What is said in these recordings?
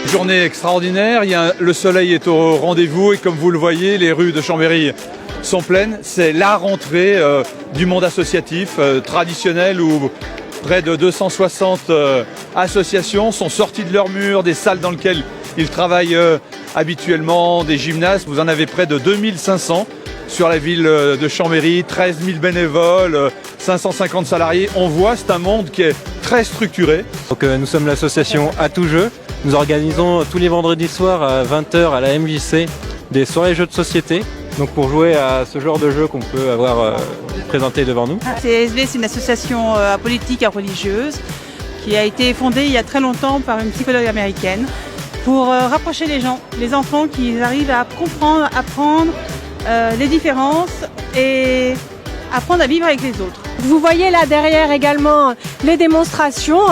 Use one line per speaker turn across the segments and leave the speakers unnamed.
Journée extraordinaire, le soleil est au rendez-vous et comme vous le voyez, les rues de Chambéry sont pleines. C'est la rentrée du monde associatif traditionnel où près de 260 associations sont sorties de leurs murs, des salles dans lesquelles ils travaillent habituellement, des gymnases. Vous en avez près de 2500 sur la ville de Chambéry, 13 000 bénévoles, 550 salariés. On voit, c'est un monde qui est très structuré.
Donc, nous sommes l'association À Tout Jeu. Nous organisons tous les vendredis soirs à 20h à la MJC des soirées jeux de société. Donc pour jouer à ce genre de jeu qu'on peut avoir présenté devant nous.
CSV, c'est une association apolitique et religieuse qui a été fondée il y a très longtemps par une psychologue américaine pour rapprocher les gens, les enfants qui arrivent à comprendre, apprendre les différences et apprendre à vivre avec les autres.
Vous voyez là derrière également les démonstrations.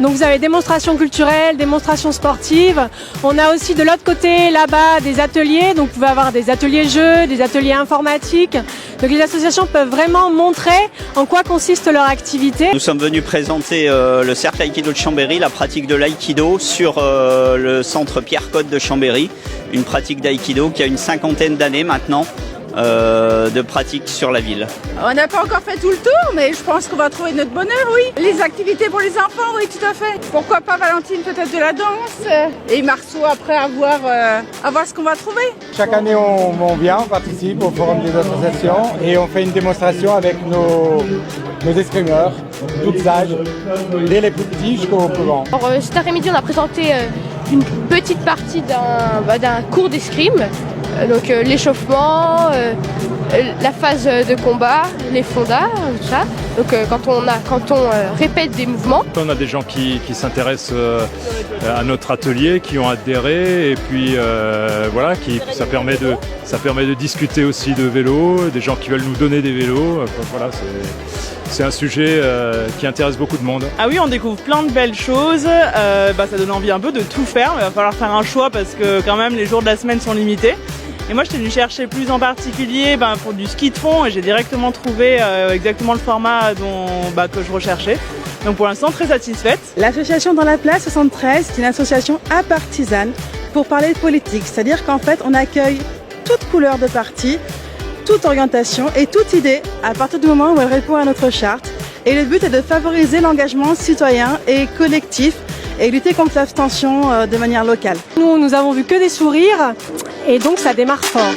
Donc vous avez démonstrations culturelles, démonstrations sportives. On a aussi de l'autre côté là-bas des ateliers. Donc vous pouvez avoir des ateliers jeux, des ateliers informatiques. Donc les associations peuvent vraiment montrer en quoi consiste leur activité.
Nous sommes venus présenter le cercle Aïkido de Chambéry, la pratique de l'aïkido sur le centre Pierre-Côte de Chambéry. Une pratique d'aïkido qui a une 50aine d'années maintenant. De pratique sur la ville.
On n'a pas encore fait tout le tour, mais je pense qu'on va trouver notre bonheur, oui. Les activités pour les enfants, oui, tout à fait. Pourquoi pas Valentine, peut-être de la danse, et Marceau après à voir ce qu'on va trouver.
Chaque année, on vient, on participe au forum des associations et on fait une démonstration avec nos escrimeurs, tous âges, dès les plus petits jusqu'aux plus grands.
Alors, cet après-midi, on a présenté une petite partie d'un cours d'escrime. Donc l'échauffement, la phase de combat, les fondas, tout ça. Donc quand on répète des mouvements.
On a des gens qui s'intéressent à notre atelier, qui ont adhéré et puis voilà, ça permet de discuter aussi de vélo, des gens qui veulent nous donner des vélos. Voilà, c'est un sujet qui intéresse beaucoup de monde.
Ah oui, on découvre plein de belles choses, ça donne envie un peu de tout faire, mais il va falloir faire un choix parce que quand même les jours de la semaine sont limités. Et moi, je suis venue chercher plus en particulier pour du ski de fond et j'ai directement trouvé exactement le format que je recherchais. Donc pour l'instant, très satisfaite.
L'association Dans la Place 73, c'est une association apartisane pour parler de politique. C'est-à-dire qu'en fait, on accueille toute couleur de parti, toute orientation et toute idée à partir du moment où elle répond à notre charte. Et le but est de favoriser l'engagement citoyen et collectif et lutter contre l'abstention de manière locale.
Nous avons vu que des sourires et donc ça démarre fort.